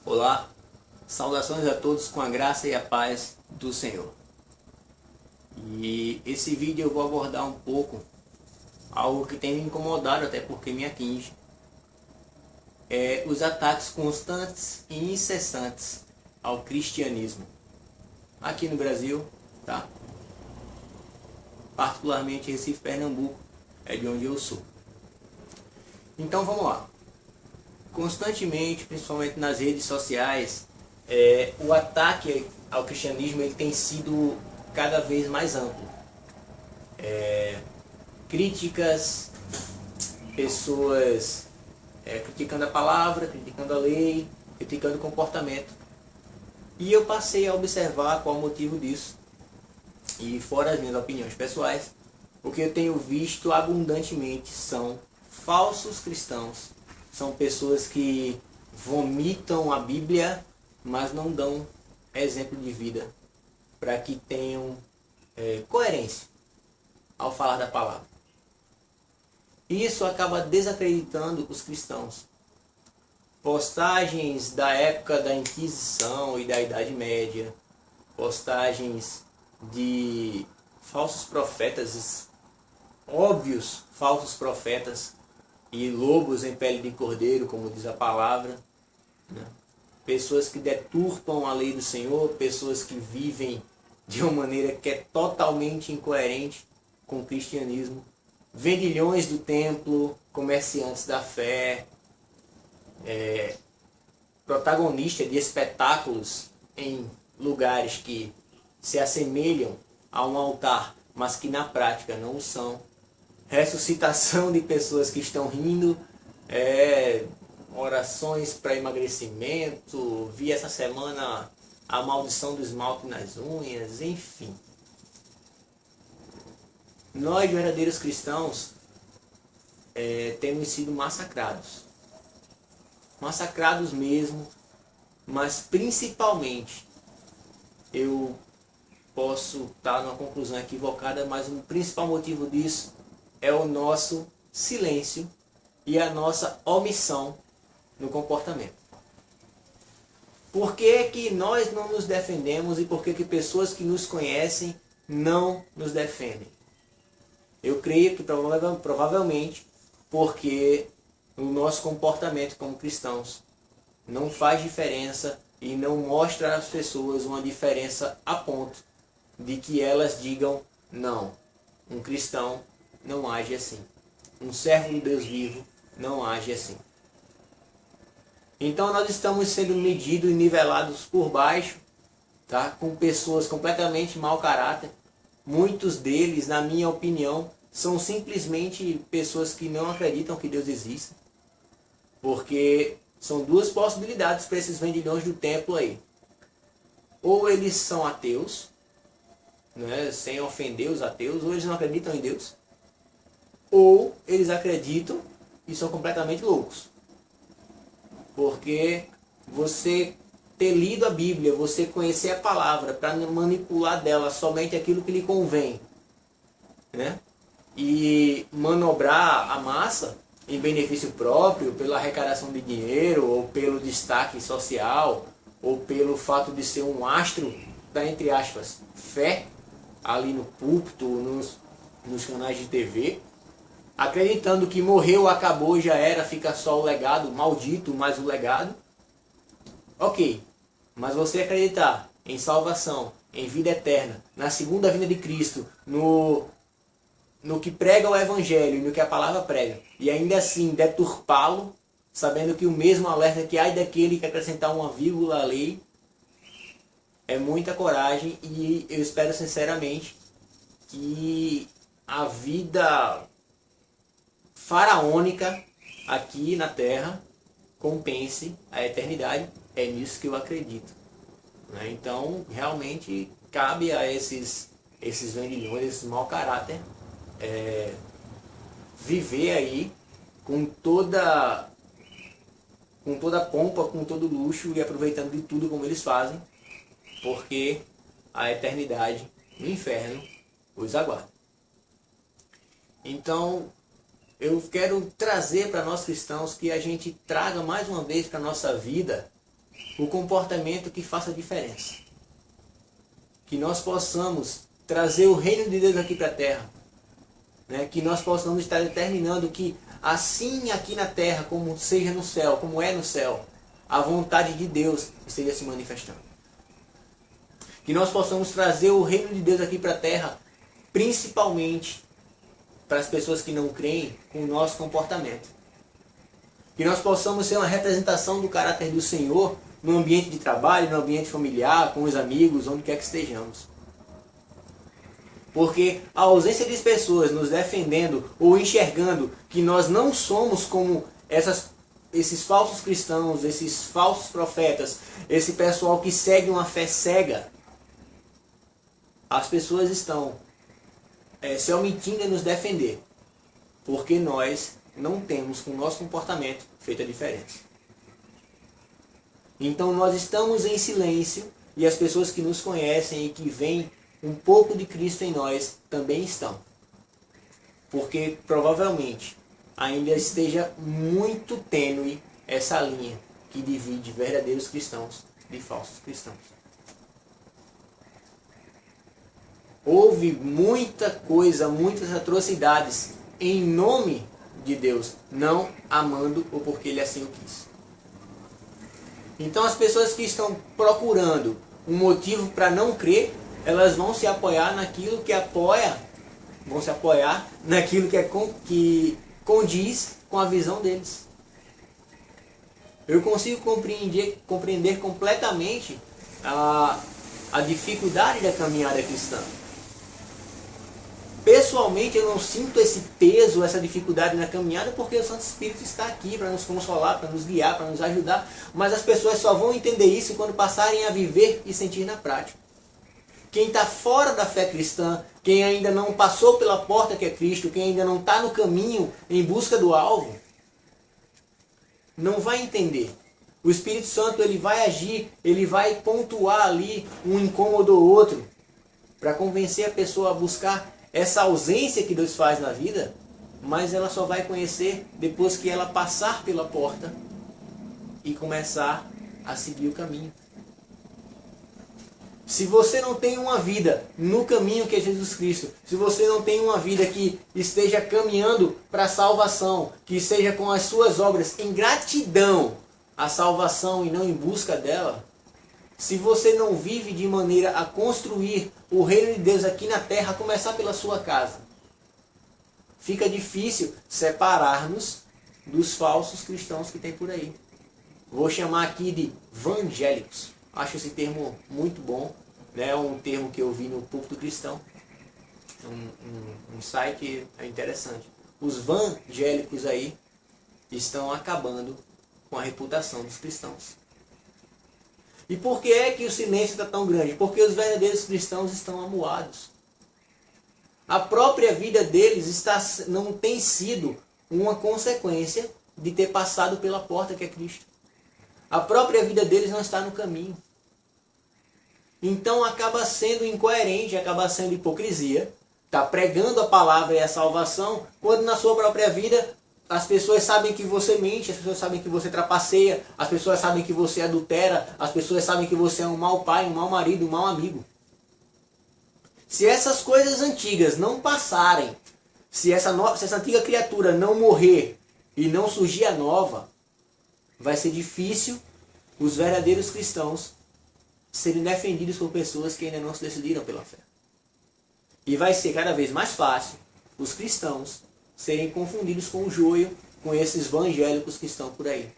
Olá, saudações a todos com a graça e a paz do Senhor. E esse vídeo eu vou abordar um pouco algo que tem me incomodado, até porque me atinge. Os ataques constantes e incessantes ao cristianismo. Aqui no Brasil, tá? Particularmente Recife, Pernambuco, é de onde eu sou. Então vamos lá. Constantemente, principalmente nas redes sociais, o ataque ao cristianismo ele tem sido cada vez mais amplo. Críticas, pessoas criticando a palavra, criticando a lei, criticando o comportamento. E eu passei a observar qual o motivo disso. E fora as minhas opiniões pessoais, o que eu tenho visto abundantemente são falsos cristãos. São pessoas que vomitam a Bíblia, mas não dão exemplo de vida para que tenham coerência ao falar da palavra. Isso acaba desacreditando os cristãos. Postagens da época da Inquisição e da Idade Média, postagens de falsos profetas, óbvios falsos profetas, e lobos em pele de cordeiro, como diz a palavra, né? Pessoas que deturpam a lei do Senhor, pessoas que vivem de uma maneira que é totalmente incoerente com o cristianismo, vendilhões do templo, comerciantes da fé, protagonistas de espetáculos em lugares que se assemelham a um altar, mas que na prática não o são. Ressuscitação de pessoas que estão rindo, orações para emagrecimento, vi essa semana a maldição do esmalte nas unhas, enfim. Nós, verdadeiros cristãos, temos sido massacrados. Massacrados mesmo, mas principalmente, eu posso estar numa conclusão equivocada, mas o principal motivo disso é o nosso silêncio e a nossa omissão no comportamento. Por que que nós não nos defendemos e por que que pessoas que nos conhecem não nos defendem? Eu creio que provavelmente porque o nosso comportamento como cristãos não faz diferença e não mostra às pessoas uma diferença a ponto de que elas digam: não, um cristão não age assim. Um servo do Deus vivo não age assim. Então nós estamos sendo medidos e nivelados por baixo, tá? Com pessoas completamente mau caráter. Muitos deles, na minha opinião, são simplesmente pessoas que não acreditam que Deus existe. Porque são duas possibilidades para esses vendilhões do templo aí. Ou eles são ateus, né, sem ofender os ateus, ou eles não acreditam em Deus, ou eles acreditam e são completamente loucos. Porque você ter lido a Bíblia, você conhecer a palavra para manipular dela somente aquilo que lhe convém, né? E manobrar a massa em benefício próprio, pela arrecadação de dinheiro, ou pelo destaque social, ou pelo fato de ser um astro da, entre aspas, fé, ali no púlpito, nos canais de TV, acreditando que morreu, acabou, já era, fica só o legado, maldito, mas o legado. Ok, mas você acreditar em salvação, em vida eterna, na segunda vinda de Cristo, no que prega o Evangelho e no que a palavra prega, e ainda assim deturpá-lo, sabendo que o mesmo alerta que ai daquele que acrescentar uma vírgula à lei, é muita coragem, e eu espero sinceramente que a vida faraônica aqui na Terra compense a eternidade. É nisso que eu acredito, né? Então realmente cabe a esses vendilhões, esses mau caráter, viver aí com toda pompa, com todo luxo e aproveitando de tudo como eles fazem, porque a eternidade no inferno os aguarda. Então eu quero trazer para nós cristãos que a gente traga mais uma vez para a nossa vida o comportamento que faça diferença. Que nós possamos trazer o reino de Deus aqui para a terra. Né? Que nós possamos estar determinando que assim aqui na terra, como seja no céu, como é no céu, a vontade de Deus esteja se manifestando. Que nós possamos trazer o reino de Deus aqui para a terra, principalmente para as pessoas que não creem, com o nosso comportamento. Que nós possamos ser uma representação do caráter do Senhor no ambiente de trabalho, no ambiente familiar, com os amigos, onde quer que estejamos. Porque a ausência de pessoas nos defendendo ou enxergando que nós não somos como esses falsos cristãos, esses falsos profetas, esse pessoal que segue uma fé cega, as pessoas estão se omitindo em nos defender, porque nós não temos com o nosso comportamento feito a diferença. Então nós estamos em silêncio e as pessoas que nos conhecem e que veem um pouco de Cristo em nós também estão. Porque provavelmente ainda esteja muito tênue essa linha que divide verdadeiros cristãos de falsos cristãos. Houve muita coisa, muitas atrocidades em nome de Deus, não amando ou porque Ele assim o quis. Então as pessoas que estão procurando um motivo para não crer, elas vão se apoiar naquilo que vão se apoiar naquilo que condiz com a visão deles. Eu consigo compreender completamente a dificuldade da caminhada cristã. Pessoalmente eu não sinto esse peso, essa dificuldade na caminhada, porque o Santo Espírito está aqui para nos consolar, para nos guiar, para nos ajudar. Mas as pessoas só vão entender isso quando passarem a viver e sentir na prática. Quem está fora da fé cristã, quem ainda não passou pela porta que é Cristo, quem ainda não está no caminho em busca do alvo, não vai entender. O Espírito Santo ele vai agir, ele vai pontuar ali um incômodo ou outro, para convencer a pessoa a buscar essa ausência que Deus faz na vida, mas ela só vai conhecer depois que ela passar pela porta e começar a seguir o caminho. Se você não tem uma vida no caminho que é Jesus Cristo, se você não tem uma vida que esteja caminhando para a salvação, que seja com as suas obras em gratidão à salvação e não em busca dela, se você não vive de maneira a construir o reino de Deus aqui na terra, a começar pela sua casa, fica difícil separar-nos dos falsos cristãos que tem por aí. Vou chamar aqui de evangélicos. Acho esse termo muito bom, né? É um termo que eu vi no Púlpito Cristão, um site interessante. Os evangélicos aí estão acabando com a reputação dos cristãos. E por que é que o silêncio está tão grande? Porque os verdadeiros cristãos estão amuados. A própria vida deles não tem sido uma consequência de ter passado pela porta que é Cristo. A própria vida deles não está no caminho. Então acaba sendo incoerente, acaba sendo hipocrisia. Está pregando a palavra e a salvação, quando na sua própria vida as pessoas sabem que você mente, as pessoas sabem que você trapaceia, as pessoas sabem que você adultera, as pessoas sabem que você é um mau pai, um mau marido, um mau amigo. Se essas coisas antigas não passarem, se essa antiga criatura não morrer e não surgir a nova, vai ser difícil os verdadeiros cristãos serem defendidos por pessoas que ainda não se decidiram pela fé. E vai ser cada vez mais fácil os cristãos serem confundidos com o joio, com esses evangélicos que estão por aí.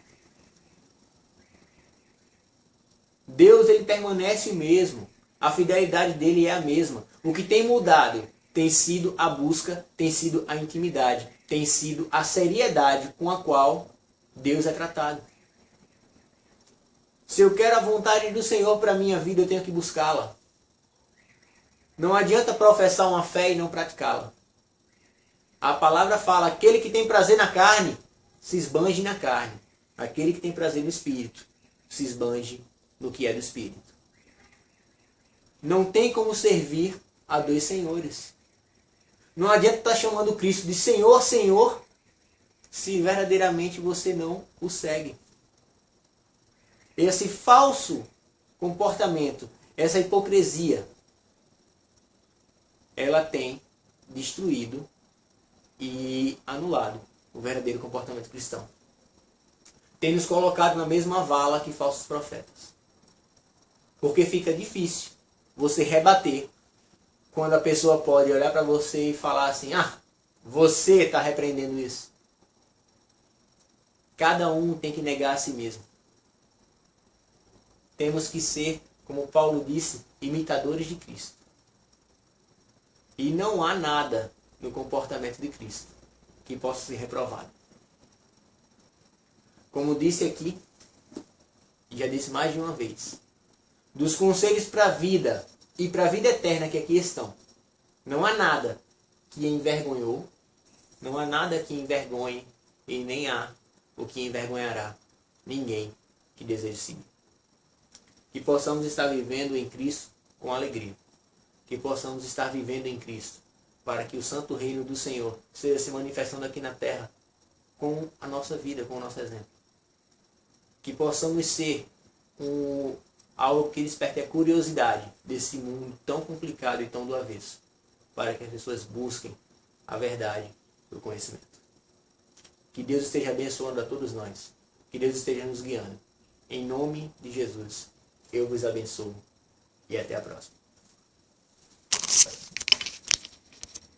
Deus ele permanece o mesmo. A fidelidade dele é a mesma. O que tem mudado tem sido a busca, tem sido a intimidade, tem sido a seriedade com a qual Deus é tratado. Se eu quero a vontade do Senhor para a minha vida, eu tenho que buscá-la. Não adianta professar uma fé e não praticá-la. A palavra fala, aquele que tem prazer na carne, se esbanje na carne. Aquele que tem prazer no Espírito, se esbanje no que é do Espírito. Não tem como servir a dois senhores. Não adianta estar chamando Cristo de Senhor, Senhor, se verdadeiramente você não o segue. esse falso comportamento, essa hipocrisia, ela tem destruído e anulado o verdadeiro comportamento cristão. Tem nos colocado na mesma vala que falsos profetas. Porque fica difícil você rebater quando a pessoa pode olhar para você e falar assim: ah, você está repreendendo isso. Cada um tem que negar a si mesmo. Temos que ser, como Paulo disse, imitadores de Cristo. E não há nada no comportamento de Cristo que possa ser reprovado. Como disse aqui, e já disse mais de uma vez, dos conselhos para a vida e para a vida eterna que aqui estão, não há nada que envergonhou, não há nada que envergonhe, e nem há o que envergonhará ninguém que deseje seguir. Que possamos estar vivendo em Cristo com alegria. Que possamos estar vivendo em Cristo, para que o santo reino do Senhor esteja se manifestando aqui na terra com a nossa vida, com o nosso exemplo. Que possamos ser algo que desperte a curiosidade desse mundo tão complicado e tão do avesso, para que as pessoas busquem a verdade e o conhecimento. Que Deus esteja abençoando a todos nós. Que Deus esteja nos guiando. Em nome de Jesus, eu vos abençoo e até a próxima.